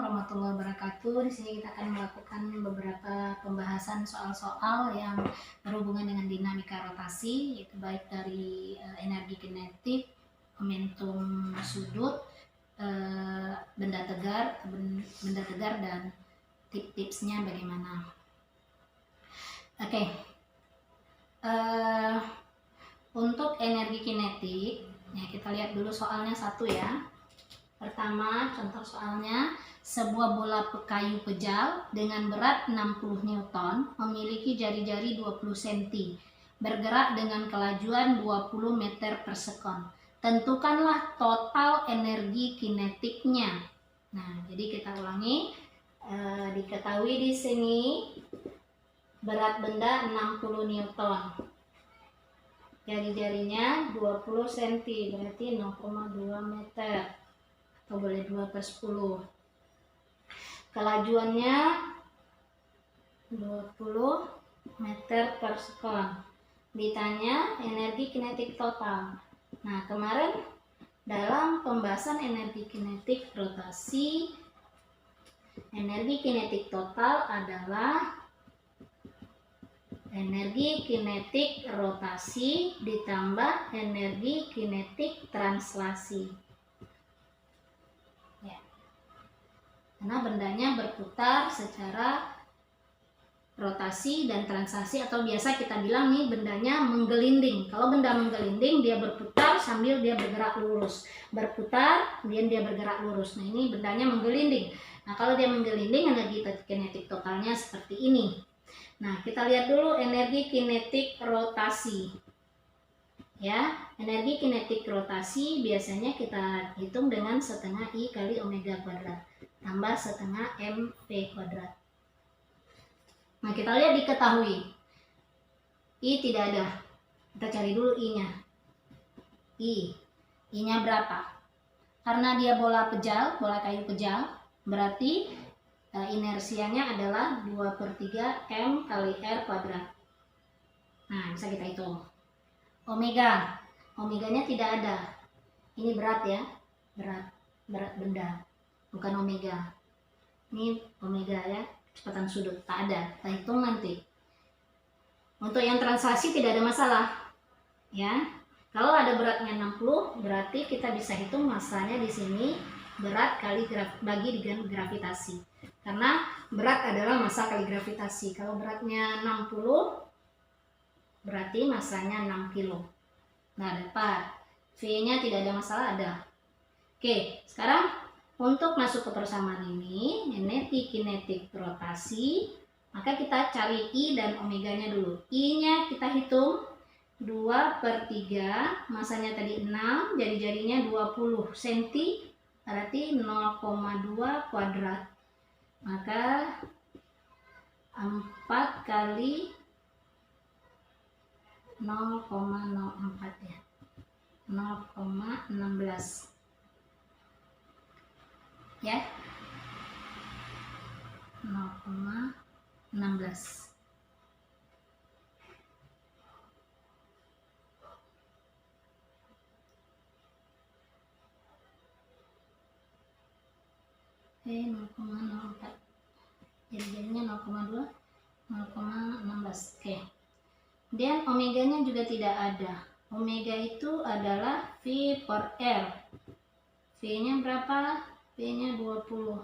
warahmatullahi wabarakatuh. Di sini kita akan melakukan beberapa pembahasan soal-soal yang berhubungan dengan dinamika rotasi, yaitu baik dari energi kinetik, momentum sudut, benda tegar dan tips-tipsnya bagaimana. Oke. Untuk energi kinetik, ya kita lihat dulu soalnya satu ya. Pertama, contoh soalnya, sebuah bola kayu pejal dengan berat 60 Newton memiliki jari-jari 20 cm, bergerak dengan kelajuan 20 meter per sekon. Tentukanlah total energi kinetiknya. Nah, jadi kita ulangi. Diketahui di sini berat benda 60 Newton. Jari-jarinya 20 cm, berarti 0,2 meter. Atau boleh 2/10. Kelajuannya 20 meter per sekon. Ditanya energi kinetik total. Nah, kemarin dalam pembahasan energi kinetik rotasi, energi kinetik total adalah energi kinetik rotasi ditambah energi kinetik translasi. Karena bendanya berputar secara rotasi dan translasi, atau biasa kita bilang nih bendanya menggelinding. Kalau benda menggelinding, dia berputar sambil dia bergerak lurus. Berputar, kemudian dia bergerak lurus. Nah, ini bendanya menggelinding. Nah, kalau dia menggelinding, energi kinetik totalnya seperti ini. Nah, kita lihat dulu energi kinetik rotasi. Ya, energi kinetik rotasi biasanya kita hitung dengan setengah I kali omega kuadrat tambah setengah mv kuadrat. Nah, kita lihat diketahui I tidak ada. Kita cari dulu I-nya. I-nya berapa? Karena dia bola kayu pejal, berarti inersianya adalah 2/3 m kali r kuadrat. Nah, bisa kita hitung. Omeganya tidak ada. Ini berat ya, berat benda, bukan omega. Ini omega ya, kecepatan sudut, tak ada. Kita hitung nanti. Untuk yang translasi tidak ada masalah ya. Kalau ada beratnya 60, berarti kita bisa hitung masanya di sini berat kali bagi dengan gravitasi. Karena berat adalah massa kali gravitasi. Kalau beratnya 60, berarti masanya 6 kilo. Nah, dapat. V-nya tidak ada masalah, ada. Oke, sekarang untuk masuk ke persamaan ini, energi kinetik rotasi, maka kita cari I dan omeganya dulu. I-nya kita hitung 2/3, masanya tadi 6, jari-jarinya 20 cm, berarti 0,2 kuadrat. Maka 4 kali 0,04 ya, 0,16 ya, 0,16. Oke, 0,04, jadinya 0,2, 0,16. Oke. Dan omeganya juga tidak ada. Omega itu adalah V per R. V-nya berapa? V-nya 20.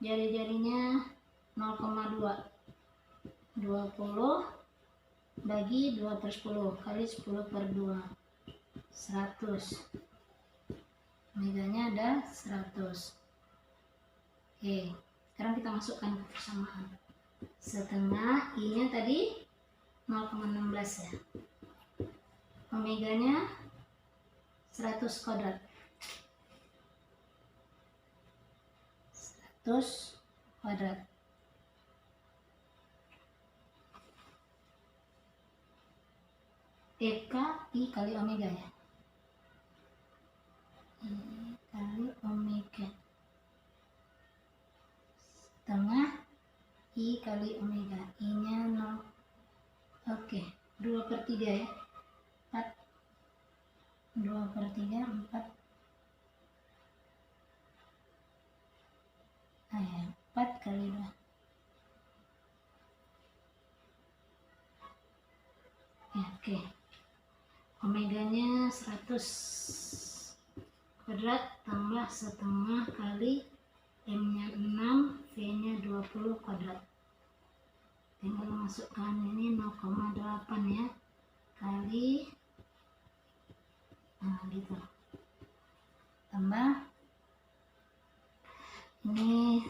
Jari-jarinya 0,2. 20 bagi 2/10 kali 10/2. 100. Omeganya ada 100. Oke, sekarang kita masukkan ke persamaan. Setengah I-nya tadi 0,16 ya. Omeganya 100 kuadrat. 100 kuadrat. EK I kali omega ya. I kali omega. Setengah I kali omega. I-nya 0. Oke, 2/3 ya. 4. 2/3, 4. 4 kali 2. Ya, oke. Omeganya 100 kuadrat tambah setengah kali M-nya 6, V-nya 20 kuadrat. Tinggal masukkan ini 0,8 ya, kali, nah gitu, tambah ini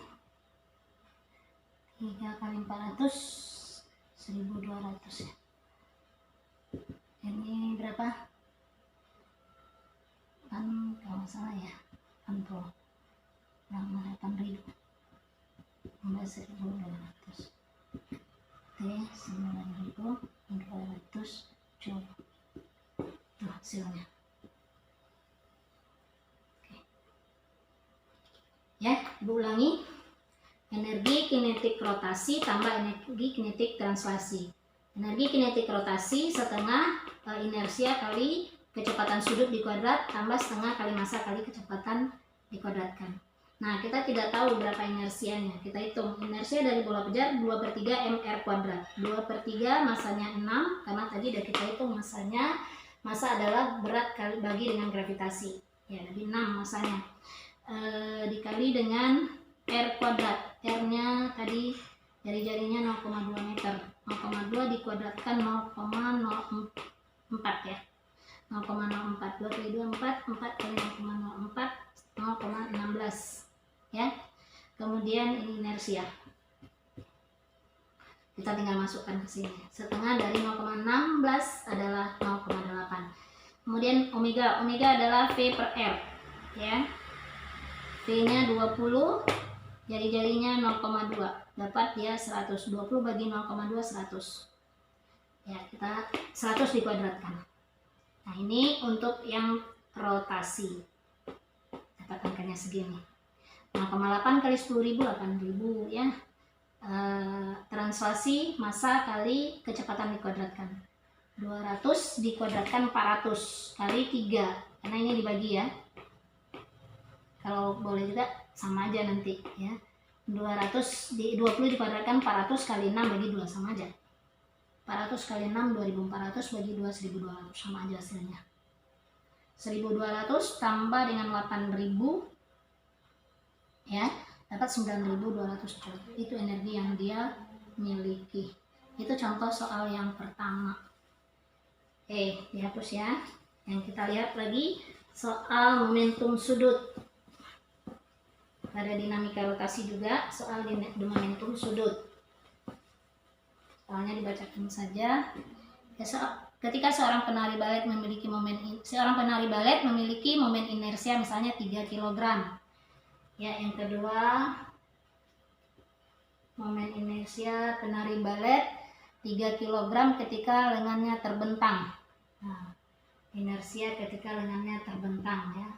3 kali 400, 1200 ya. Ini berapa? Kan kalau salah ya, 80, nama 8000 tambah 1200. Oke, 9200 coba. Tuh hasilnya. Oke. Ya, Ibu ulangi. Energi kinetik rotasi tambah energi kinetik translasi. Energi kinetik rotasi setengah inersia kali kecepatan sudut dikuadrat tambah setengah kali massa kali kecepatan dikuadratkan. Nah, kita tidak tahu berapa inersianya. Kita hitung. Inersia dari bola pijar 2/3 mr kuadrat. 2/3 massanya 6, karena tadi udah kita hitung massanya. Massa adalah berat kali bagi dengan gravitasi. Ya, jadi 6 massanya. Dikali dengan r kuadrat. R-nya tadi jari-jarinya 0,2 meter. 0,2 dikuadratkan 0,04 ya. 0,04. 2 kali 2, 4. 4 kali 0,04, 0,16. Ya, kemudian ini inersia, kita tinggal masukkan ke sini. Setengah dari 0,16 adalah 0,8. Kemudian omega adalah V per R ya. V-nya 20, jari-jarinya 0,2, dapat dia 100. 20 bagi 0,2 100 ya, kita 100 dikuadratkan. Nah, ini untuk yang rotasi, dapat angkanya segini. 0,8 kali 10.000, 8.000 ya. Translasi massa kali kecepatan dikuadratkan. 200 dikuadratkan 400 kali 3, karena ini dibagi ya. Kalau boleh juga sama aja nanti ya. 20 dikuadratkan 400 kali 6 bagi 2, sama aja. 400 kali 6 2400 bagi 2 1200, sama aja hasilnya. 1200 tambah dengan 8000 ya, dapat 9200 joule. Itu energi yang dia miliki. Itu contoh soal yang pertama. Dihapus ya. Yang kita lihat lagi soal momentum sudut. Ada dinamika rotasi juga, soal momentum sudut. Soalnya dibacakan saja. Ketika seorang penari balet memiliki momen inersia misalnya 3 kg. Ya, yang kedua, momen inersia penari balet 3 kg ketika lengannya terbentang. Nah, inersia ketika lengannya terbentang ya.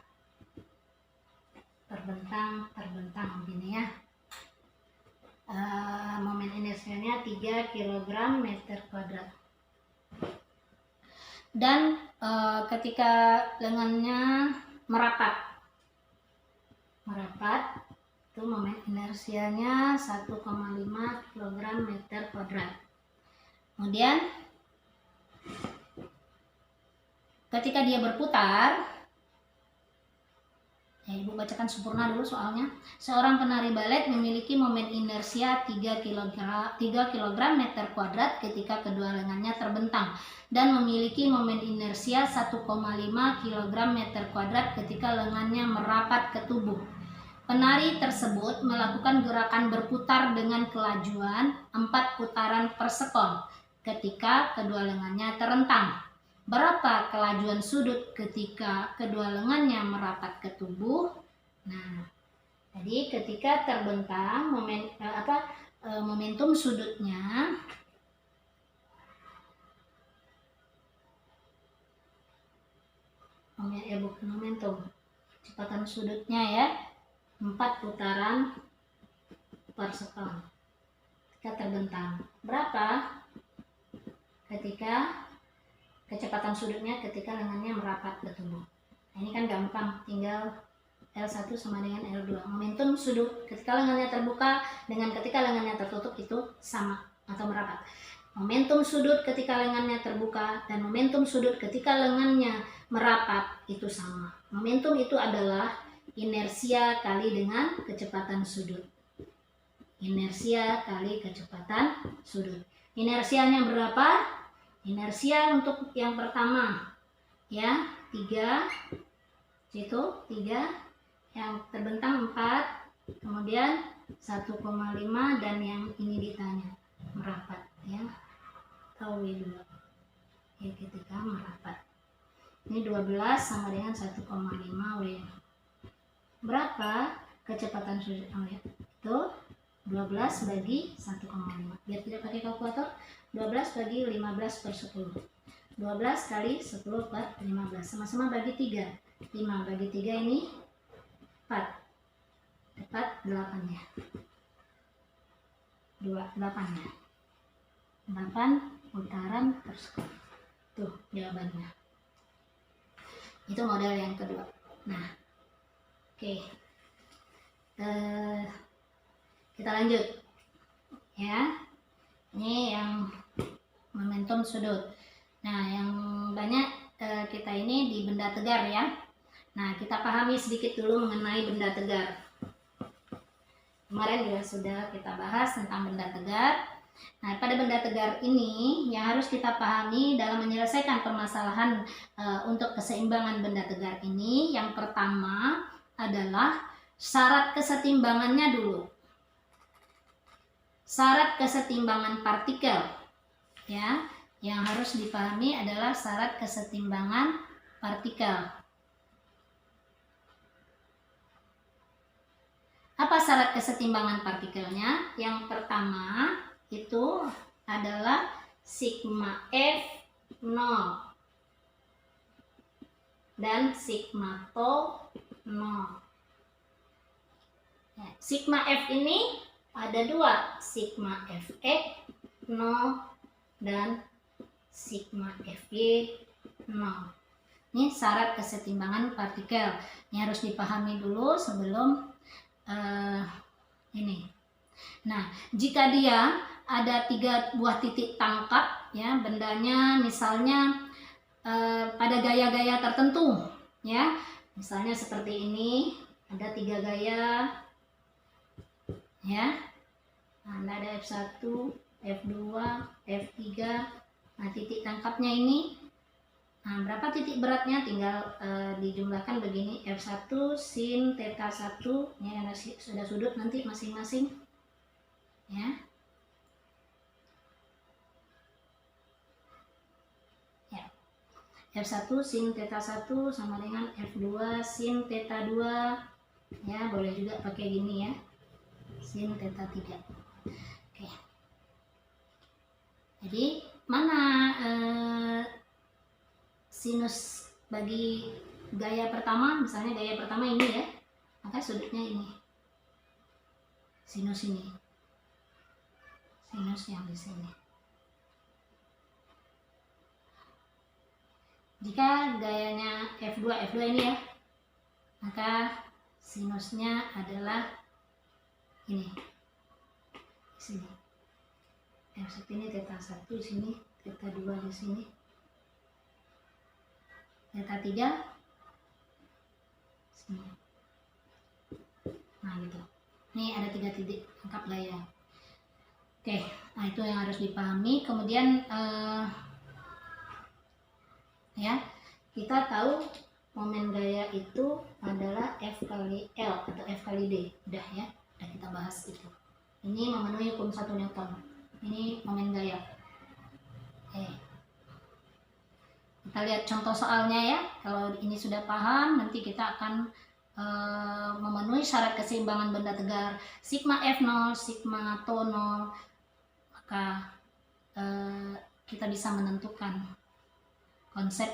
Terbentang begini ya. Momen inersianya 3 kg meter kuadrat. Dan ketika lengannya merapat, itu momen inersianya 1,5 kg meter kuadrat. Kemudian ketika dia berputar, ya Ibu bacakan sempurna dulu soalnya. Seorang penari balet memiliki momen inersia 3 kg meter kuadrat ketika kedua lengannya terbentang, dan memiliki momen inersia 1,5 kg meter kuadrat ketika lengannya merapat ke tubuh. Penari tersebut melakukan gerakan berputar dengan kelajuan 4 putaran per sekon ketika kedua lengannya terentang. Berapa kelajuan sudut ketika kedua lengannya merapat ke tubuh? Nah, jadi ketika terbentang, momentum sudutnya kecepatan sudutnya ya, 4 putaran per sekon ketika terbentang. Berapa ketika kecepatan sudutnya ketika lengannya merapat ke tubuh? Nah, ini kan gampang, tinggal L1 sama dengan L2. Momentum sudut ketika lengannya terbuka dengan ketika lengannya tertutup itu sama atau merapat. Momentum sudut ketika lengannya terbuka dan momentum sudut ketika lengannya merapat itu sama. Momentum itu adalah inersia kali dengan kecepatan sudut. Inersia kali kecepatan sudut. Inersianya berapa? Inersia untuk yang pertama ya 3, situ 3, yang terbentang 4, kemudian 1,5, dan yang ini ditanya merapat ya, atau W2 ya, ketika merapat ini 12 sama dengan 1,5 W. Berapa kecepatan sudut? Ya, itu 12 bagi 1,5. Biar tidak pakai kalkulator, 12 bagi 15 per 10. 12 kali 10 per 15. Sama-sama bagi 3. 5 bagi 3 ini 4. Dapat 8 ya. 8 ya. 8 putaran per sekon. Tuh jawabannya. Itu model yang kedua. Nah, oke. Kita lanjut. Ya. Ini yang momentum sudut. Nah, yang banyak kita ini di benda tegar ya. Nah, kita pahami sedikit dulu mengenai benda tegar. Kemarin juga sudah kita bahas tentang benda tegar. Nah, pada benda tegar ini yang harus kita pahami dalam menyelesaikan permasalahan untuk keseimbangan benda tegar ini, yang pertama adalah syarat kesetimbangannya dulu. Syarat kesetimbangan partikel ya. Yang harus dipahami adalah syarat kesetimbangan partikel. Apa syarat kesetimbangan partikelnya? Yang pertama itu adalah sigma F 0 dan sigma tau 0. Ya, sigma F ini ada dua, sigma Fe 0 dan sigma Fy 0. Ini syarat kesetimbangan partikel. Ini harus dipahami dulu sebelum ini. Nah, jika dia ada 3 buah titik tangkap ya, bendanya misalnya pada gaya-gaya tertentu ya. Misalnya seperti ini, ada 3 gaya ya. Nah, ada F1, F2, F3. Nah, titik tangkapnya ini, nah berapa titik beratnya tinggal dijumlahkan begini, F1 sin theta 1, ini ada sudah sudut nanti masing-masing ya. Ya. F1 sin theta 1 sama dengan F2 sin theta 2 ya, boleh juga pakai gini ya, sin theta 3. Oke. Jadi mana sinus bagi gaya pertama? Misalnya gaya pertama ini ya, maka sudutnya ini, sinus ini, sinus yang di sini. Jika gayanya F2 ini ya, maka sinusnya adalah ini, sini. F1 ini theta 1 di sini, theta 2 di sini, theta 3 sini. Nah gitu. Ini ada 3 titik tangkap gaya. Oke, nah itu yang harus dipahami. Kemudian ya, kita tahu momen gaya itu adalah F kali L atau F kali D. Udah ya, udah kita bahas itu. Ini memenuhi hukum 1 Newton. Ini momen gaya. Oke. Kita lihat contoh soalnya ya. Kalau ini sudah paham, nanti kita akan memenuhi syarat keseimbangan benda tegar. Sigma F0, sigma tau 0, maka kita bisa menentukan konsep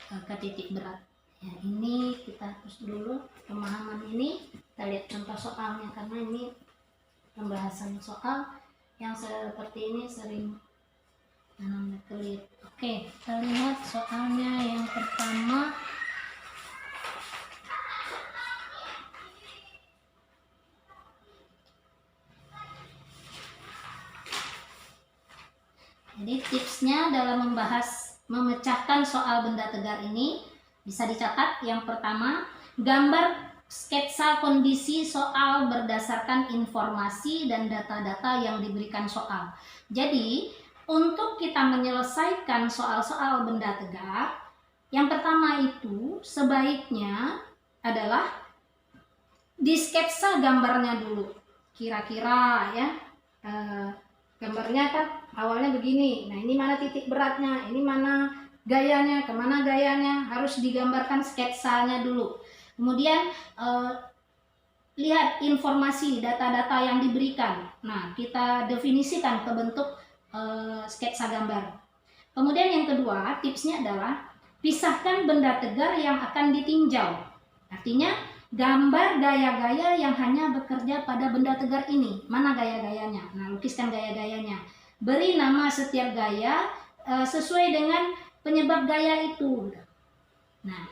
ke titik berat. Ya, ini kita hapus dulu pemahaman ini. Kita lihat contoh soalnya, karena ini pembahasan soal yang seperti ini sering kelit. Oke, kita lihat soalnya yang pertama. Jadi tipsnya dalam memecahkan soal benda tegar ini bisa dicatat. Yang pertama, gambar sketsa kondisi soal berdasarkan informasi dan data-data yang diberikan soal. Jadi, untuk kita menyelesaikan soal-soal benda tegar, yang pertama itu sebaiknya adalah disketsa gambarnya dulu. Kira-kira ya, gambarnya kan awalnya begini. Nah, ini mana titik beratnya, ini mana gayanya, kemana gayanya, harus digambarkan sketsanya dulu. Kemudian lihat informasi data-data yang diberikan. Nah, kita definisikan ke bentuk sketsa gambar. Kemudian yang kedua, tipsnya adalah pisahkan benda tegar yang akan ditinjau. Artinya gambar gaya-gaya yang hanya bekerja pada benda tegar ini. Mana gaya-gayanya? Nah, lukiskan gaya-gayanya. Beri nama setiap gaya sesuai dengan penyebab gaya itu. Nah,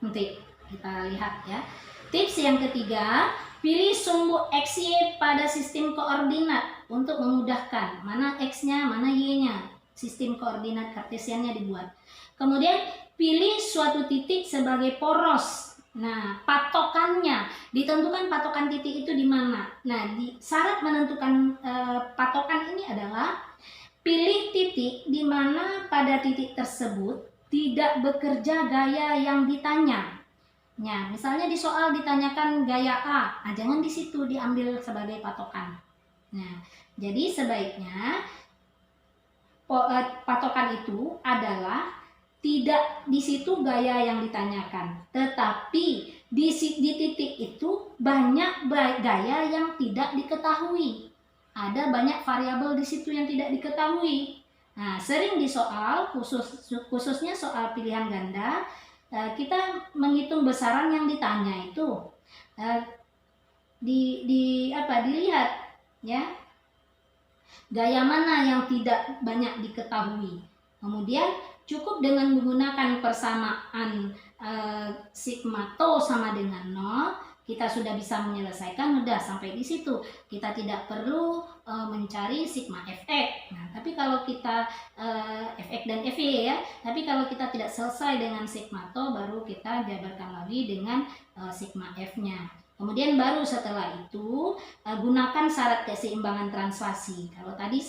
nanti kita lihat ya. Tips yang ketiga, pilih sumbu X, Y pada sistem koordinat untuk memudahkan. Mana X-nya, mana Y-nya. Sistem koordinat kartesiannya dibuat. Kemudian, pilih suatu titik sebagai poros. Nah, patokannya ditentukan, patokan titik itu di mana. Nah, syarat menentukan patokan ini adalah pilih titik di mana pada titik tersebut tidak bekerja gaya yang ditanya. Nah, misalnya di soal ditanyakan gaya A, jangan di situ diambil sebagai patokan. Nah, jadi sebaiknya patokan itu adalah tidak di situ gaya yang ditanyakan, tetapi di titik itu banyak gaya yang tidak diketahui. Ada banyak variabel di situ yang tidak diketahui. Nah, sering di soal, khususnya soal pilihan ganda, kita menghitung besaran yang ditanya itu dilihat ya, gaya mana yang tidak banyak diketahui. Kemudian cukup dengan menggunakan persamaan sigma tau sama dengan 0, kita sudah bisa menyelesaikan. Udah sampai di situ. Kita tidak perlu mencari sigma fx. Nah, tapi kalau kita fx dan fy ya, tapi kalau kita tidak selesai dengan sigma tau, baru kita jabarkan lagi dengan sigma f-nya. Kemudian baru setelah itu gunakan syarat keseimbangan translasi. Kalau tadi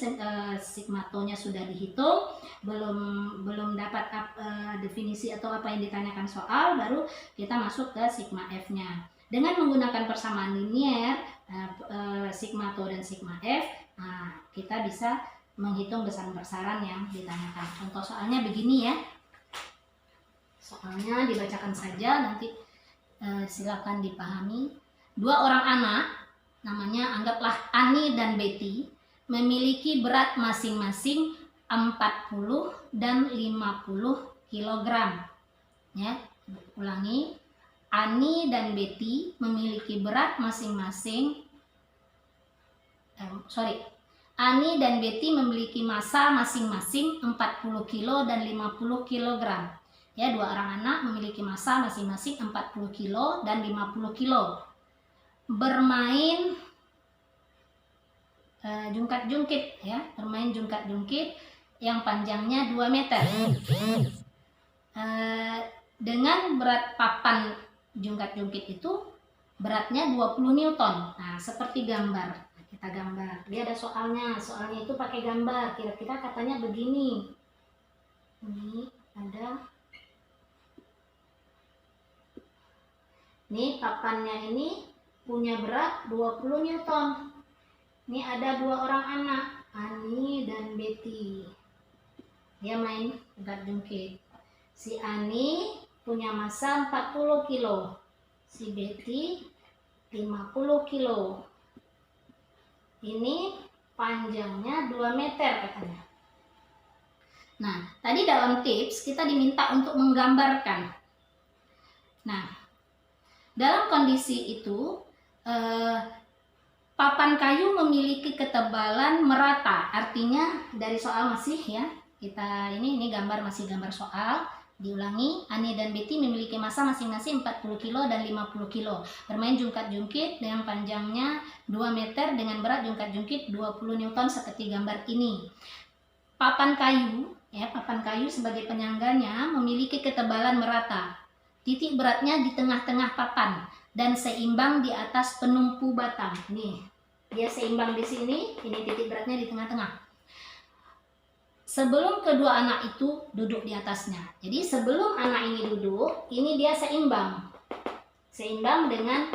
sigma tau-nya sudah dihitung, belum dapat definisi atau apa yang ditanyakan soal, baru kita masuk ke sigma f-nya. Dengan menggunakan persamaan linier sigma tau dan sigma f, kita bisa menghitung besaran-besaran yang ditanyakan. Contoh soalnya begini ya. Soalnya dibacakan saja, nanti silakan dipahami. 2 orang anak, namanya anggaplah Ani dan Betty, memiliki berat masing-masing 40 dan 50 kg. Ya, ulangi. Ani dan Betty memiliki berat masing-masing Ani dan Betty memiliki massa masing-masing 40 kg dan 50 kg. Ya, 2 orang anak memiliki massa masing-masing 40 kg dan 50 kg. Bermain jungkat-jungkit ya, bermain jungkat-jungkit yang panjangnya 2 meter. Dengan berat papan jungkat-jungkit itu beratnya 20 Newton. Nah, seperti gambar. Kita gambar. Dia ada soalnya itu pakai gambar. Kira-kira katanya begini. Ini ada. Nih papannya ini punya berat 20 Newton. Ini ada 2 orang anak, Ani dan Betty. Dia main jungkat-jungkit. Si Ani punya massa 40 kilo. Si Betty 50 kilo. Ini panjangnya 2 meter katanya. Nah, tadi dalam tips kita diminta untuk menggambarkan. Nah, dalam kondisi itu papan kayu memiliki ketebalan merata. Artinya dari soal masih ya, kita ini gambar, masih gambar soal. Diulangi, Ani dan Betty memiliki massa masing-masing 40 kg dan 50 kg. Bermain jungkat-jungkit dengan panjangnya 2 meter dengan berat jungkat-jungkit 20 Newton seperti gambar ini. papan kayu, ya, papan kayu sebagai penyangganya memiliki ketebalan merata. Titik beratnya di tengah-tengah papan dan seimbang di atas penumpu batang. Nih, dia seimbang di sini, ini titik beratnya di tengah-tengah. Sebelum kedua anak itu duduk di atasnya. Jadi sebelum anak ini duduk, ini dia seimbang. Seimbang dengan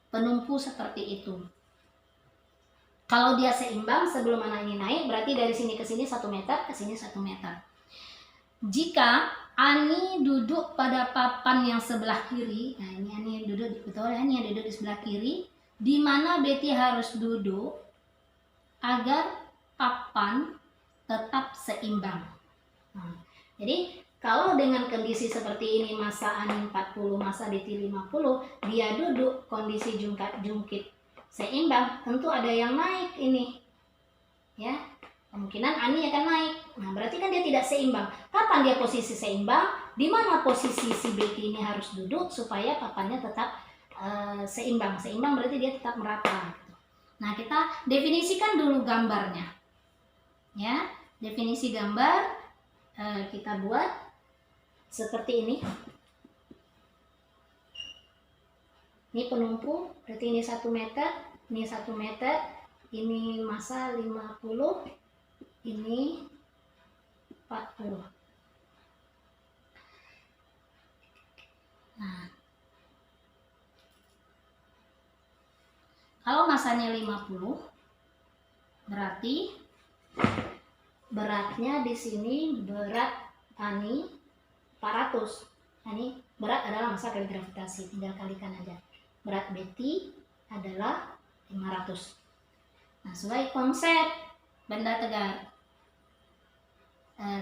penumpu seperti itu. Kalau dia seimbang sebelum anak ini naik, berarti dari sini ke sini 1 meter, ke sini 1 meter. Jika Ani duduk pada papan yang sebelah kiri, nah ini Ani duduk, betul ya, ini yang duduk di sebelah kiri, di mana Betty harus duduk agar papan tetap seimbang. Nah, jadi kalau dengan kondisi seperti ini, masa Ani 40, masa Betty 50, dia duduk kondisi jungkit seimbang, tentu ada yang naik ini. Ya, kemungkinan Ani akan naik. Nah, berarti kan dia tidak seimbang. Kapan dia posisi seimbang? Di mana posisi si Betty ini harus duduk supaya papannya tetap seimbang. Seimbang berarti dia tetap merata. Nah, kita definisikan dulu gambarnya. Ya, definisi gambar kita buat seperti ini. Ini penumpu, berarti ini 1 meter, ini 1 meter, ini massa 50, ini 40. Nah, kalau massanya 50, berarti beratnya di sini berat Ani 400. Nah, ini berat adalah massa kali gravitasi, tinggal kalikan aja. Berat Betty adalah 500. Nah, sesuai konsep benda tegar.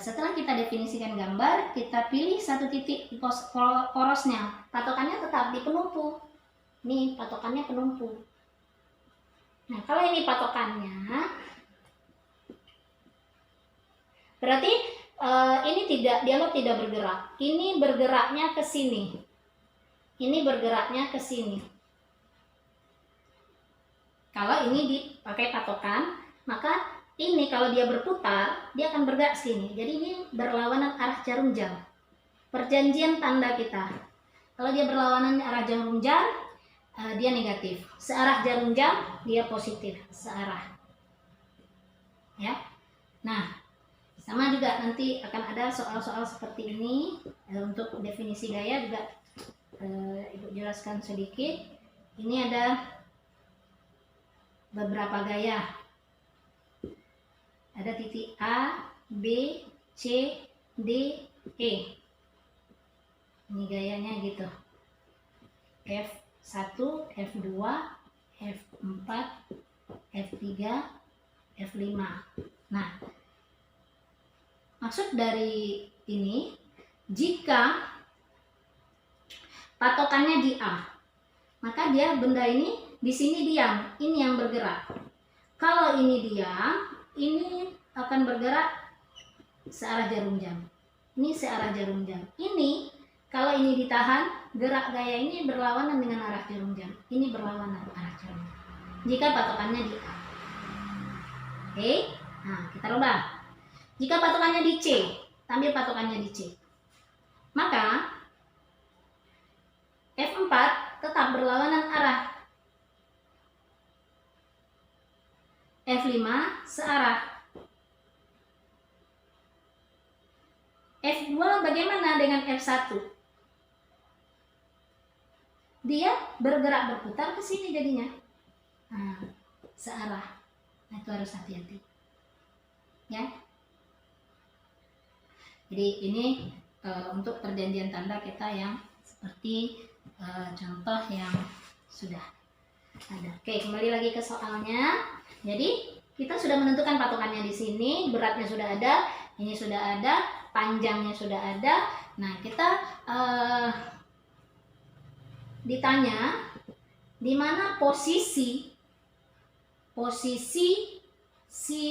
Setelah kita definisikan gambar, kita pilih satu titik porosnya. Patokannya tetap di penumpu. Ini patokannya penumpu. Nah, kalau ini patokannya, berarti ini dianggap tidak bergerak. Ini bergeraknya ke sini. Ini bergeraknya ke sini. Kalau ini dipakai patokan, maka ini kalau dia berputar, dia akan bergerak sini. Jadi ini berlawanan arah jarum jam. Perjanjian tanda kita. Kalau dia berlawanan arah jarum jam, dia negatif. Searah jarum jam, dia positif. Searah. Ya. Nah, sama juga nanti akan ada soal-soal seperti ini. Untuk definisi gaya juga Ibu jelaskan sedikit. Ini ada beberapa gaya. Ada titik A, B, C, D, E. Ini gayanya gitu. F1, F2, F4, F3, F5. Nah, maksud dari ini, jika patokannya di A, maka dia benda ini di sini diam, ini yang bergerak. Kalau ini diam, ini akan bergerak searah jarum jam. Ini searah jarum jam. Ini kalau ini ditahan, gerak gaya ini berlawanan dengan arah jarum jam. Ini berlawanan arah jarum jam. Jika patokannya di A. Oke, nah kita rubah. Jika patokannya di C, ambil patokannya di C. Maka F4 tetap berlawanan arah. F5 searah. F2 bagaimana dengan F1? Dia bergerak berputar ke sini jadinya. Nah, searah. Nah, itu harus hati-hati. Ya. Jadi ini untuk perjanjian tanda kita yang seperti contoh yang sudah ada. Oke, kembali lagi ke soalnya. Jadi kita sudah menentukan patokannya di sini, beratnya sudah ada, ini sudah ada, panjangnya sudah ada. Nah, kita ditanya di mana posisi si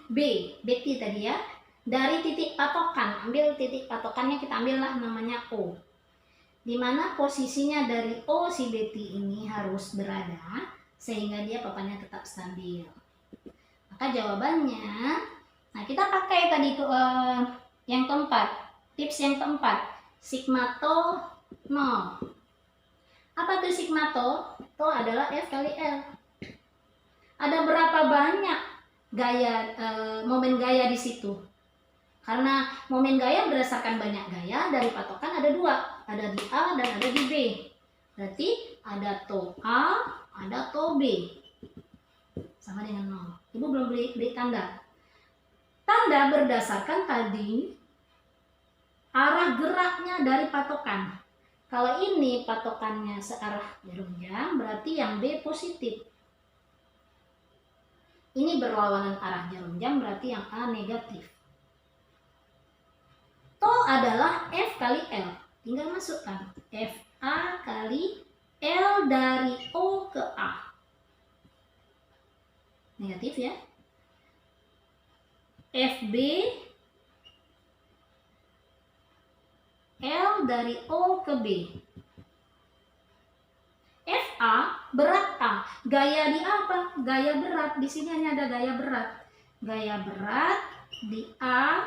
Betty tadi ya, dari titik patokan. Ambil titik patokannya, kita ambillah namanya O. Di mana posisinya dari O si Betty ini harus berada sehingga dia papannya tetap stabil. Maka jawabannya Nah, kita pakai tadi yang keempat, tips yang keempat, sigma-to 0. Apa tuh sigma-to? To adalah F kali L. Ada berapa banyak gaya momen gaya di situ? Karena momen gaya berdasarkan banyak gaya, dari patokan ada dua, ada di A dan ada di B. Berarti ada to A, ada to B. Sama dengan 0. Ibu belum beri tanda. Tanda berdasarkan tadi arah geraknya dari patokan. Kalau ini patokannya searah jarum jam, berarti yang B positif. Ini berlawanan arah jarum jam, berarti yang A negatif. To adalah F kali L. Tinggal masukkan FA kali L dari O ke A. Negatif ya. FB L dari O ke B. FA berat A. Gaya di apa? Gaya berat. Di sini hanya ada gaya berat. Gaya berat di A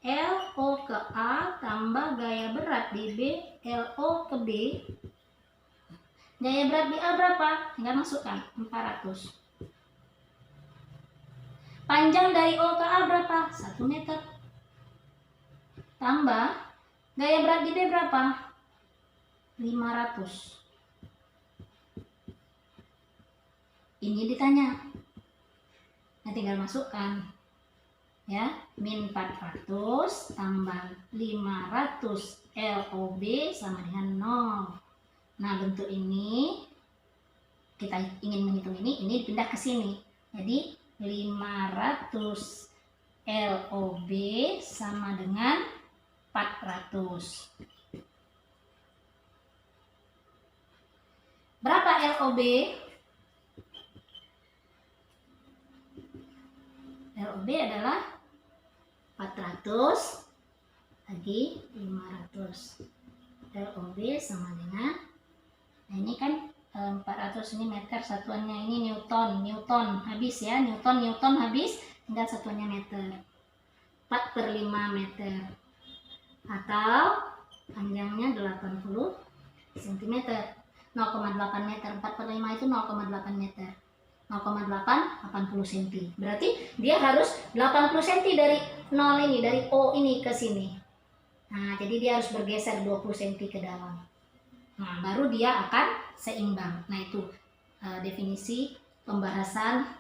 LO ke A tambah gaya berat di B LO ke B. Gaya berat di A berapa? Tinggal masukkan 400. Panjang dari O ke A berapa? 1 meter. Tambah gaya berat di B berapa? 500. Ini ditanya. Nah, tinggal masukkan. Ya, min 400 tambah 500 LOB sama dengan 0. Nah, bentuk ini kita ingin menghitung ini dipindah ke sini. Jadi 500 LOB sama dengan 400. Berapa LOB? LOB adalah 400 lagi 500. LOB sama dengan, nah ini kan 400 ini meter, satuannya ini Newton habis ya, Newton habis, tinggal satuannya meter. 4/5 meter atau panjangnya 80 cm. 0,8 meter, 4/5 itu 0,8 meter. 0,8 80 cm. Berarti dia harus 80 cm dari 0 ini, dari O ini ke sini. Nah, jadi dia harus bergeser 20 cm ke dalam. Nah, baru dia akan seimbang. Nah, itu definisi pembahasan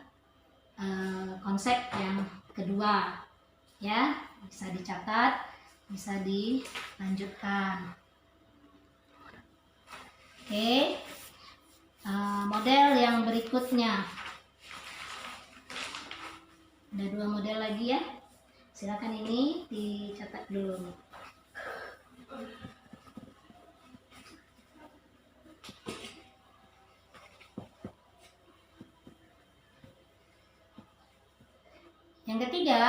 konsep yang kedua. Ya, bisa dicatat, bisa dilanjutkan. Oke. Model yang berikutnya, ada 2 model lagi ya, silakan ini dicatat dulu. Yang ketiga,